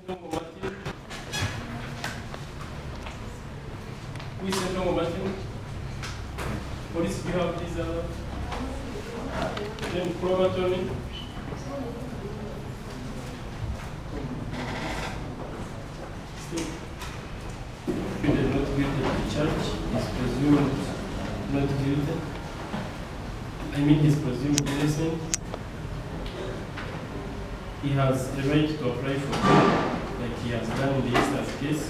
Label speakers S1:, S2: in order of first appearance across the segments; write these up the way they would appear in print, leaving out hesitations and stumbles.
S1: Police behalf is then Provatoni. Not guilty to charge is presumed not guilty. I mean, he's presumed innocent. He has the right to apply for bail, like he has done in the instance case.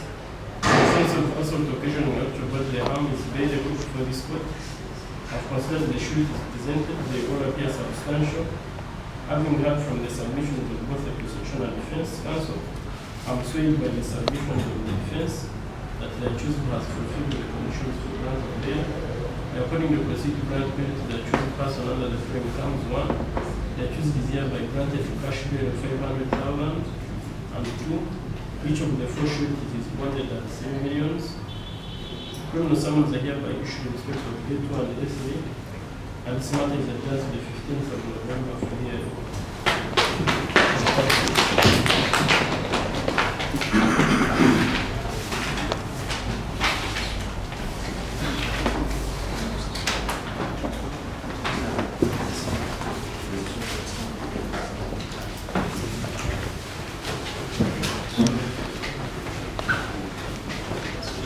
S1: The sense of assault occasioning actual bodily harm is bailable for this court. I've considered the shoot is presented, they all appear substantial. Having heard from the submissions of both the prosecution and defense counsel, I'm swayed by the submissions of the defense that the accused has fulfilled the conditions for grant of bail. I accordingly proceed to grant bail to the accused person under the frame terms 1. The accused is hereby granted a cash bail of 500,000, and 2. Each of the 4 sureties is bonded at 7 million. Criminal summons are hereby issued in respect of A2 and A3, and this matter is adjourned to the 15th of November for hearing.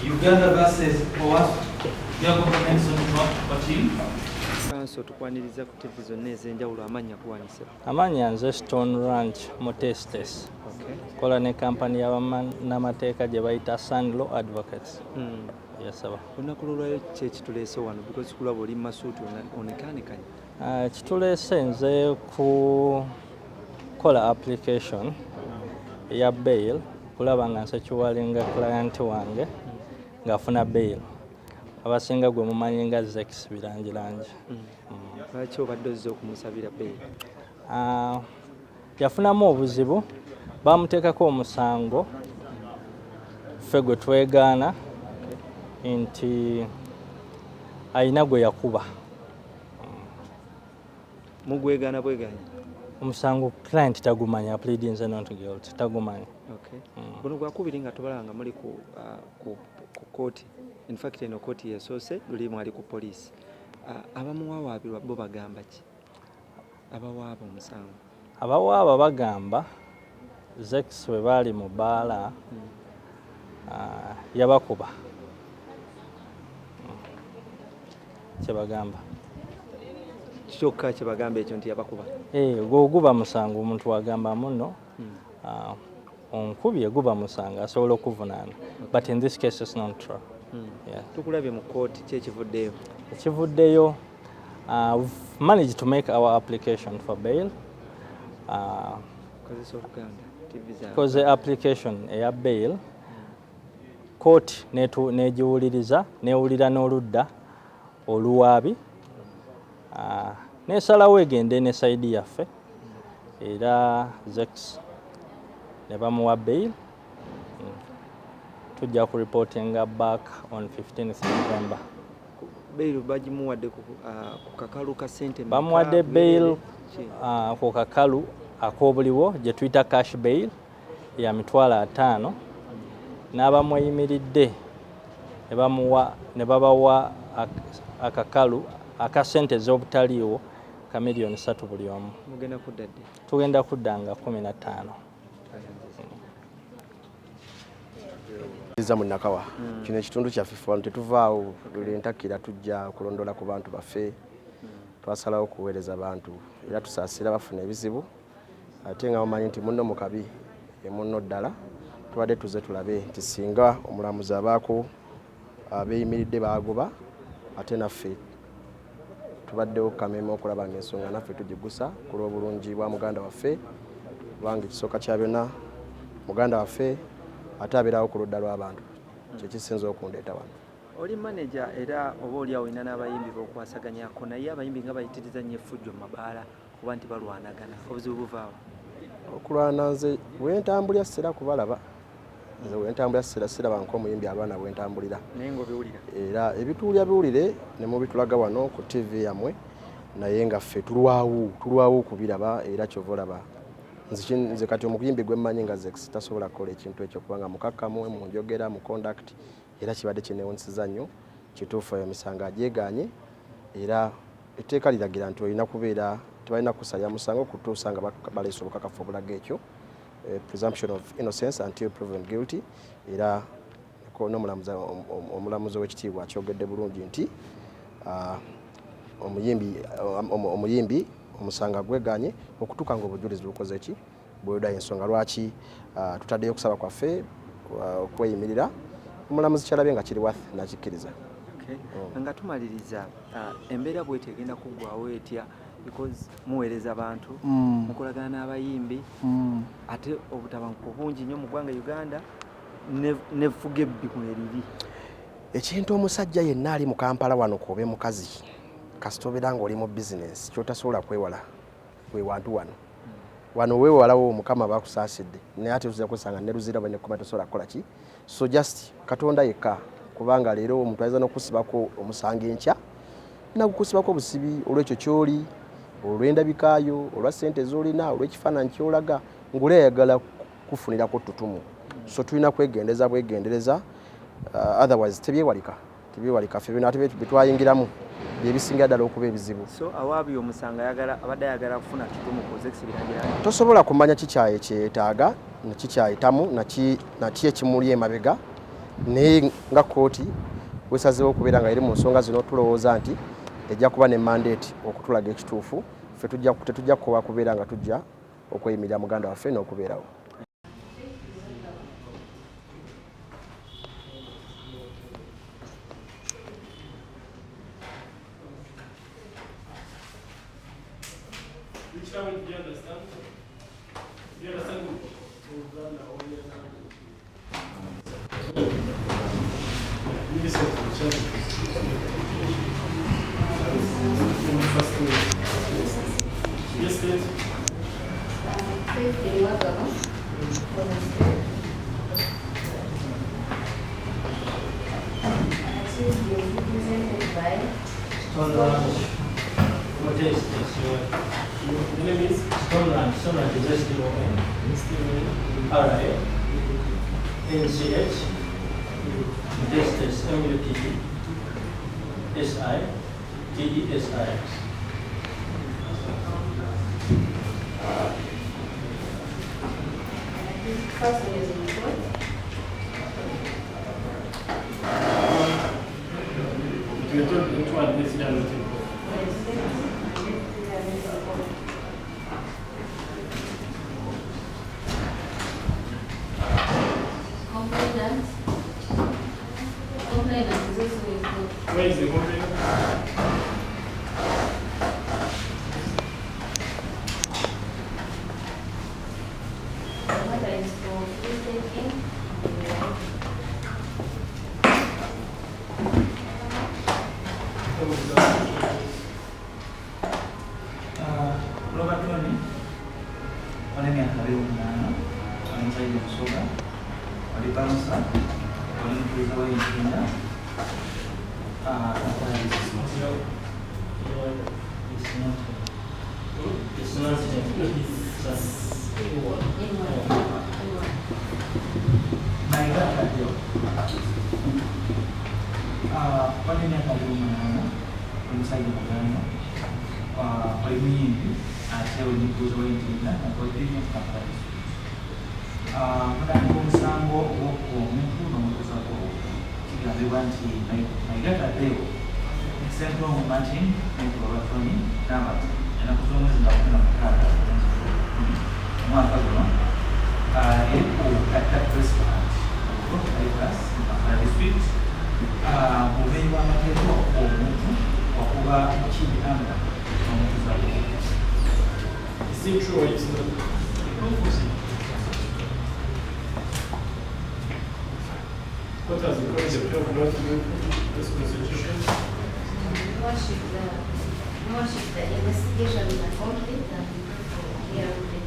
S2: Uganda versus what? Your government
S3: Council tukwaniriza ku TV zonna ez'enjawulo amanya kuwanise.
S4: Amanya nze Stone Ranch Motestes.
S3: Okay.
S4: Kola ne kampani y'abannamateeka gye bayita Sand Law Advocates. Yasaba.
S3: Olunaku lwolwayo ki ekituleese wano because kulaba oli masuuti onekaanikanye?
S4: Ekituleese nze kukola application ya bail kulaba nga nsekiwalinga client wange ng'afuna bail. Abasinga gwe mumanyi nga Zex Bilangilangi.
S3: Lwaki obadde ozze okumusabira bail?
S4: Yafunamu obuzibu, bamuteekako omusango ffe gwe twegaana nti ayina gwe yakuba.
S3: Mugwegaana bwegaanyi?
S4: Omusango client tagumanya, pleading not guilty, tagumanya.
S3: Okay. Guno gwakubiri nga tubala nga muli ku kooti. In fact eno kooti yesoose luli mwali ku poliisi. Abamuwawaabirwa bo bagamba ki? Abawaaba omusango?
S4: Abawaaba bagamba Zex bwe baali mu bbaala yabakuba. Kyebagamba.
S3: Kyokka kyebagamba ekyo nti yabakuba?
S4: Gwoguba musango omuntu wagamba muno onkubye guba musango asobola okuvunaana. But in this case it's not true. Yeah.
S3: Tukulabye mu kooti ki ekivuddeyo?
S4: Ekivuddeyo, we've managed to make our application for bail. Because the application eya bail court negiwuliriza newulira n'oludda oluwaabi nesalawo egende ne saidi yaffe era Zex ne bamuwa bail. Tujja ku reportinga back on 15th November.
S3: Bail bagimuwadde ku kakalu ka ssente?
S4: Bamuwadde bail ku kakalu ak'obuliwo gye tuyita cash bail ya $5,000 n'abamweyimiridde ne babawa akakalu aka ssente z'obutaliiwo ka $3,000,000 buli omu.
S3: Mugenda kudda ddi?
S4: Tugenda kudda nga 15.
S5: Iza munakawa kino ekitundu kyaffe ffe tetuvaawo buli ntakira tujja kulondola ku bantu baffe. Twasalawo okuweereza abantu era tusaasira bafuna ebizibu ate nga bamanyi nti munno mu kabi munno ddala. Tubadde tuze tulabe nti singa omulamuzi abaako abeeyimiridde baagoba ate naffe tubaddewo kamema okulaba ng'ensonga naffe tugigusa ku lw'obulungi bwa muganda waffe kubanga ekisooka kya byonna muganda waffe ate abeerawo ku ludda lw'abantu kyekisinza okundeeta wano.
S3: Oli manager era oba oli awo olina n'abayimbi b'okwasaganyako naye abayimbi nga bayitiriza nnyo effujjo mu mabaala kuba nti balwanagana. Obuzibu buvaawo?
S5: Okulwana nze bwentambulira sera kubalaba. Nze bwentambulira sera siraba nk'omuyimbi alwana bwentambulira.
S3: Naye ng'obiwulira? Era
S5: ebituulya biwulire ne mubitulaga wano ku TV yammwe naye nga ffe tulwawo okubiraba era kyova olaba nze kati omuyimbi gwe mmanyi nga Zex tasobola kukola ekintu ekyo kubanga mukakkamu mu njogera mu conduct era kibadde kineewunyisiza nnyo kituufu eyo misango agyegaanye era etteeka liragira nti olina kubeera tebalina kusalira musango kutuusa nga baleese obukakafu obulaga ekyo presumption of innocence until proven guilty era omulamuzi w'ekitiibwa akyogedde bulungi nti omuyimbi omusango agwegaanye okutuuka nga obujulizi bukoze ki bwewudayo ensonga lwaki tutaddeyo okusaba kwaffe okweyimirira omulamuzi kyalabye nga kiri wath nakikkiriza.
S3: Nga tumaliriza embeera bw'etyo egenda kuggwawo etya because muweereza abantu mukolagana n'abayimbi ate obutabanguko bungi nnyo mu ggwanga Uganda nefuga ebbi ku eriri
S5: ekintu omusajja yenna ali mu Kampala wano koobe mukazi kasita obeera nga oli mu bizinesi kyotasobola kwewala we wantu wano weewalawo mukama bakusaasidde naye ate tuza kusanga eLuzira bane kuba tosobola kukola ki so just Katonda yekka kubanga leero omuntu ayinza n'okusibako omusanga enkya nakukusibako obusibi olw'ekyo kyoli olw'endabikaayo olwa ssente z'olina olw'ekifaananyi kyolaga ng'oleeyagala kufunirako ttutumu so tulina bwegendereza otherwise tebyewalika ffe bino ate byetwayingiramu byebisinga ddala okuba ebizibu.
S3: So awaabi omusanga abadde ayagala kufuna ttutumu ku Zex Bilangilangi
S5: tosobola kumanya kikyaye kyetaaga nakikyayitamu naki ekimuli emabega naye nga kooti wesazeewo okubeera nga eri mu nsonga zino tulowooza nti ejja kuba ne mandate okutulaga ekituufu ffe tetujja kukoba kubeera nga tujja okweyimirira muganda waffe n'okubeerawo.
S1: Which comment do you understand? Do you understand? Yes, please.
S4: What is this?
S1: Your name is?
S4: Stone Ranch is just the open. Alright. NCH. This is MUTT. SI.
S6: First one is in report.
S1: You told which one is the other thing?
S6: Complainant is also in report.
S1: Where is the complaint? Is it true or it's not? What has the court of not to do this constitution?
S6: Worship, the investigation is complete and we are ready.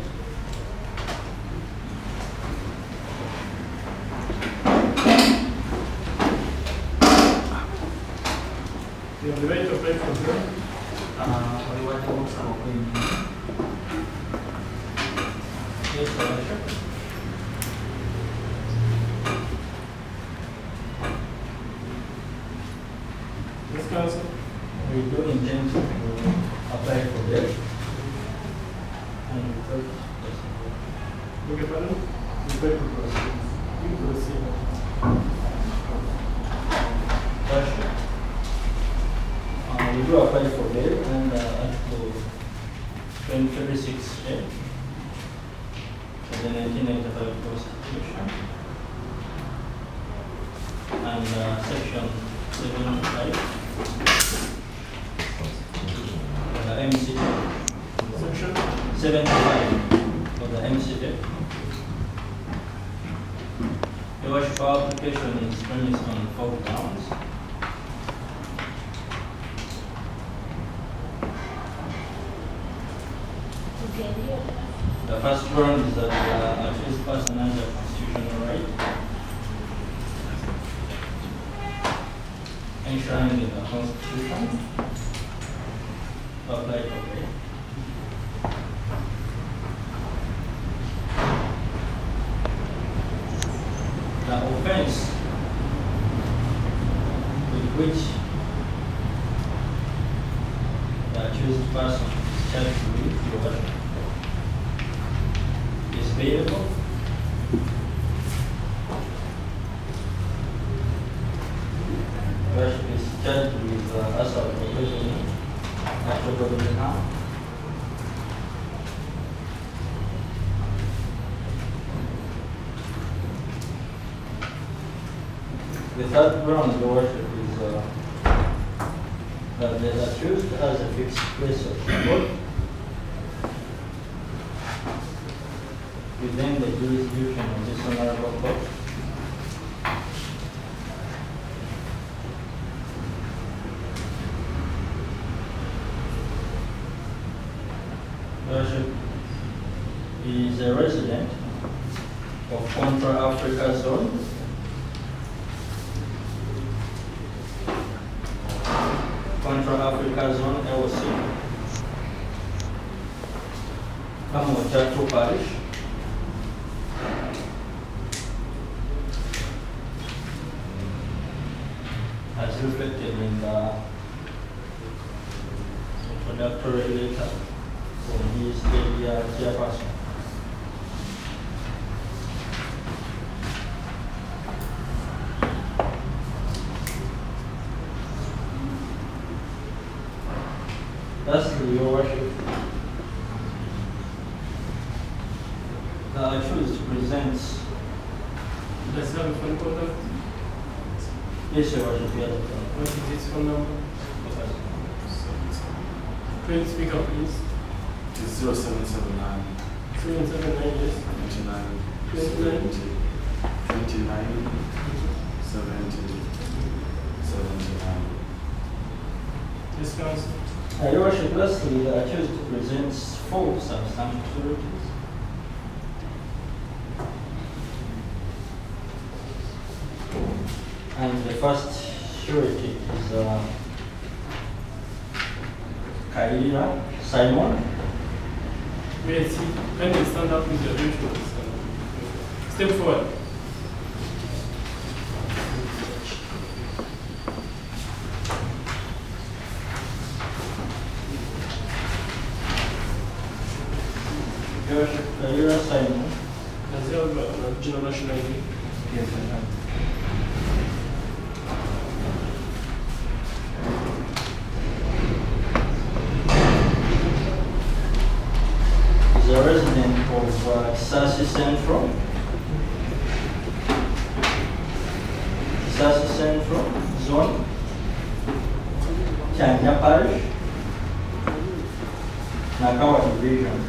S1: You have the right to apply for bail.
S4: Yes, Your Worship.
S1: Yes, Council.
S4: We do intend to apply for that. And we thought,
S1: Beg your pardon? Prepare to proceed. You proceed.
S4: Worship, we do apply for bail and Article 26A of the 1995 Constitution and Section 75 of the MCA.
S1: Section
S4: 75 of the MCA. Your Worship, our application is premised on 4 grounds.
S6: Okay, here.
S4: The first ground is that accused person has a constitutional right enshrined in the Constitution to apply for bail. The offense with which the accused person is charged with, Your Worship, is bailable. Your Worship is charged with assault or poisoning, actual bodily harm. The third ground, Your Worship, is that the accused has a fixed place of support within the jurisdiction of this honorable court. Your Worship, he is a resident of Contra Africa Zone, Contra Africa Zone LC, Kamochato Parish, as reflected in the introductory letter from his area chairperson. Lastly, Your Worship, the accused presents.
S1: Does he have a phone contact?
S4: Yes, Your Worship, he has a phone.
S1: What is his phone number? Please speak up, please.
S7: It's 0779
S1: 779, yes.
S7: 29
S1: 29.
S7: 29 70 79.
S1: Yes, Council.
S4: Your Worship, lastly, the accused presents 4 substantial sureties. And the first surety is Kaira Simon.
S1: Wait, can you stand up with your visuals? Step forward.
S4: Your Worship, Kaira Simon.
S1: Does he have an original nationality?
S4: Yes, I have. Is a resident of Sassi Central. Sassi Central Zone, Chanya Parish, Nakawa Division.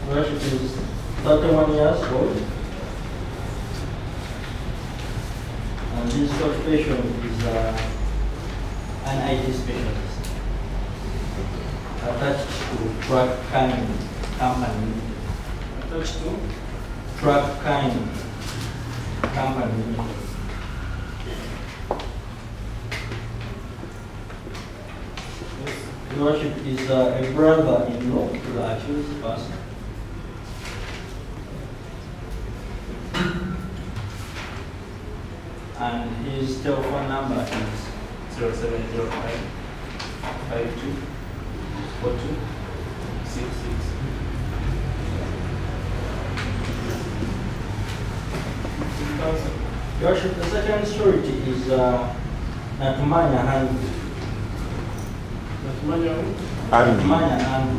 S4: Worship is 31 years old, and his occupation is an IT specialist attached to Truck Kind Company.
S1: Attached to?
S4: Truck Kind Company.
S1: Yes.
S4: Your Worship, is a brother-in-law to the accused person. And his telephone number is
S1: 0705 52 42 66.
S4: Your Worship, the second surety is Natumanya Handu. Natumanya Handu,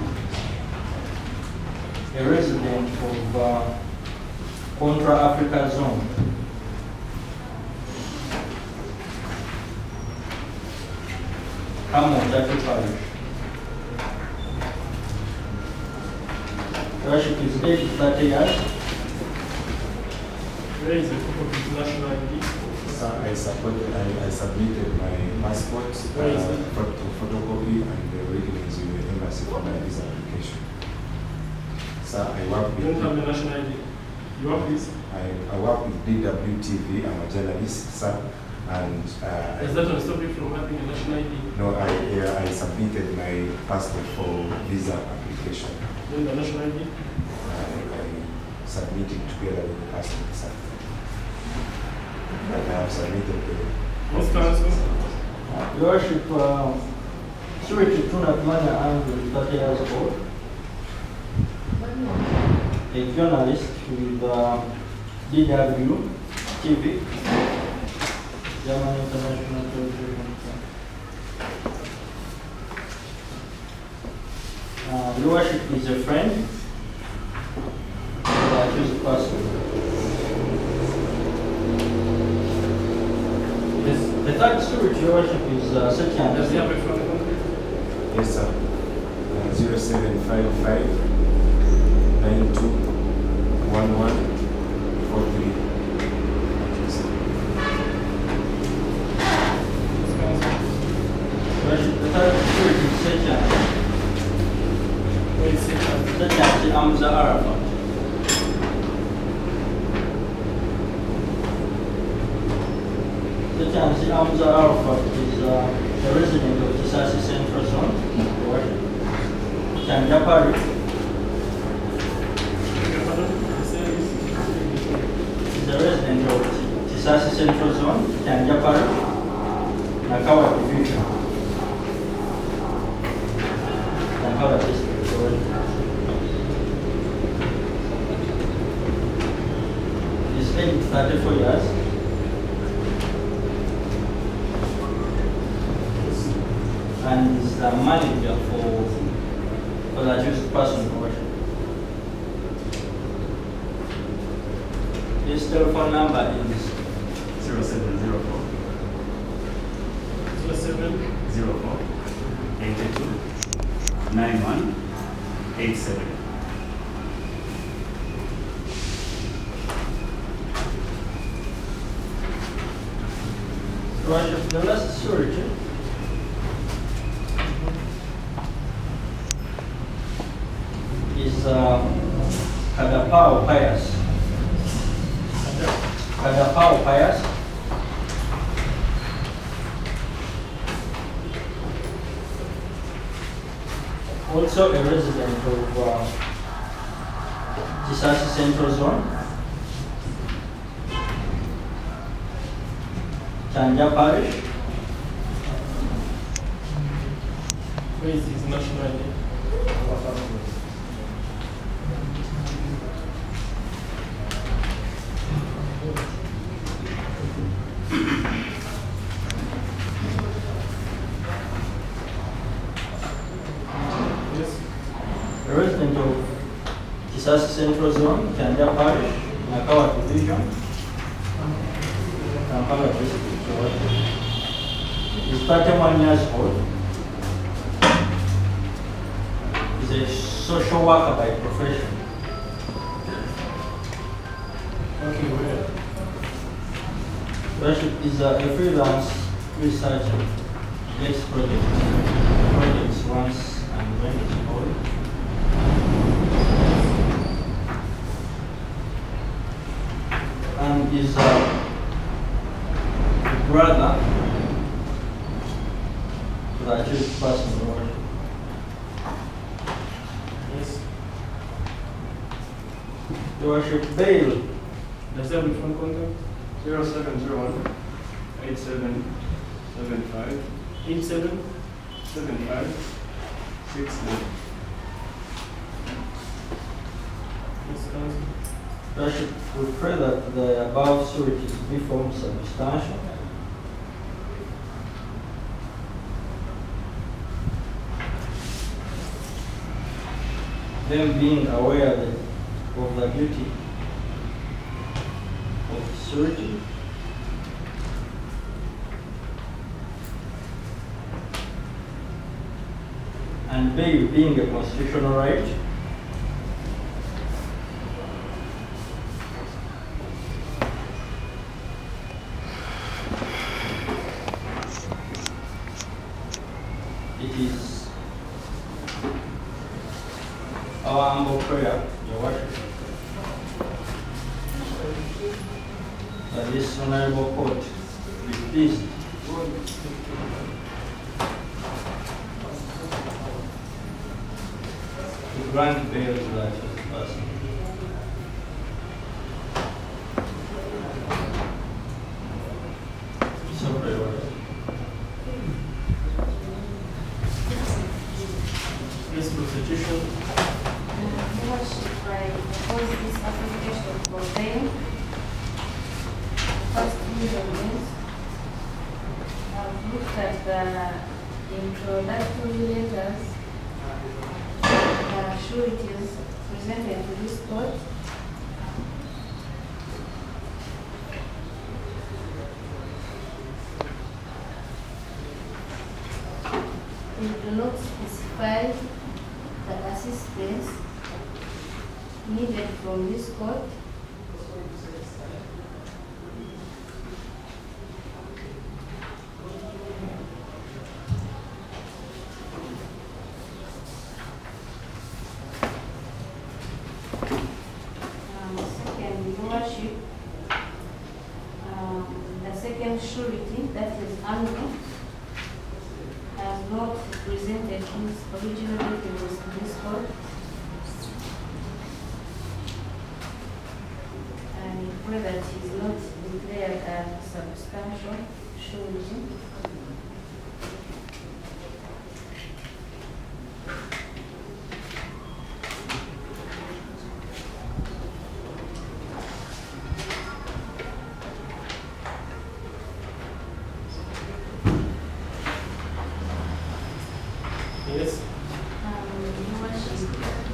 S4: a resident of Contra Africa Zone. Jackie Parish. Your Worship, is age 30 years.
S1: Where is the proof of his national ID?
S7: I submitted my passport,
S1: Where is it?
S7: photocopy, and the readings in the embassy for my visa application. Sir, I work
S1: You don't have
S7: with
S1: a national ID. You work with?
S7: I work with DWTV. I'm a journalist, sir, and
S1: Does that not stop you from having a national ID?
S7: no, I submitted my passport for visa application.
S1: Then the national ID?
S7: I submitted together with the passport, sir. And I have submitted the.
S1: Yes, Council.
S4: Your Worship, surety to Natumanya Handu is 30 years old. A journalist with DW TV, German International Television. Your Worship, is a friend of the accused person. The third surety, Your Worship, is Sekian.
S1: Does he have a phone number?
S7: Yes, sir. 0755 92 11 43.
S4: Your Worship, the third surety is Sekian.
S1: Where is it?
S4: Sekian Amza Arafat. Sekian Amza Arafat is a resident of Tisasi Central Zone. Your Worship. Chanja Parish is a resident of Tisasi Central Zone, Chanja Parish, Nakawa Division, Nakawa District. Your Worship. His age is 34 years. And is the manager for the accused person, Your Worship. His telephone number is
S1: 0704
S8: 82 91 87.
S4: Your Worship, the last surety is Kadapao Pius. Kadapao Pius. Also a resident of Tisasi Central Zone, Chanja Parish.
S1: Where is his national ID? Yes.
S4: A resident of Tisasi Central Zone, Chanja Parish, Nakawa Division, Kampala District. He's 31 years old. He's a social worker by profession.
S1: Okay, where?
S4: Worship is a freelance researcher. Gets projects once and when it's called. And is a brother to the accused person. Worship. Your worship, bail.
S1: Does that have phone contact? 0701 8775 8775 69. Yes, Council.
S4: Your worship, we pray that the above sureties be found substantial. Them being aware of the duty of surety, and bail being a constitutional right, it is our humble prayer, Your Worship, that this honorable court be pleased to grant bail to that person. So pray, Your Worship.
S1: Yes, prosecution.
S6: Your Worship, I propose this application for bail. First reason is, I've looked at the introductory letters, sureties presented to this court. They do not specify the assistance needed from this court. Second, Your Worship, the second surety, that is annual, has not presented his original details to this court. And we pray that he is not declared a substantial surety.
S1: Yes.
S6: Your Worship,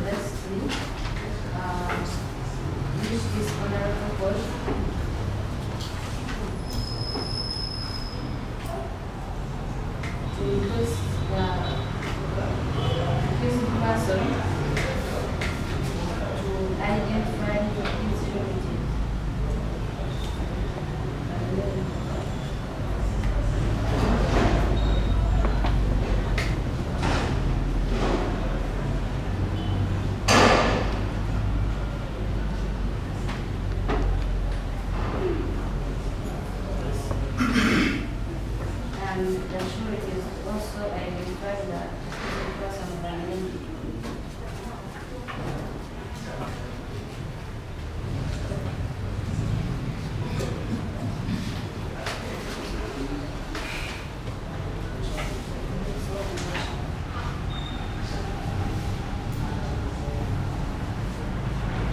S6: lastly, wish this honorable court to request the accused person to identify his surety. And the surety is also identify the accused person by name.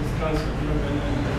S1: Yes, Council. Do you have any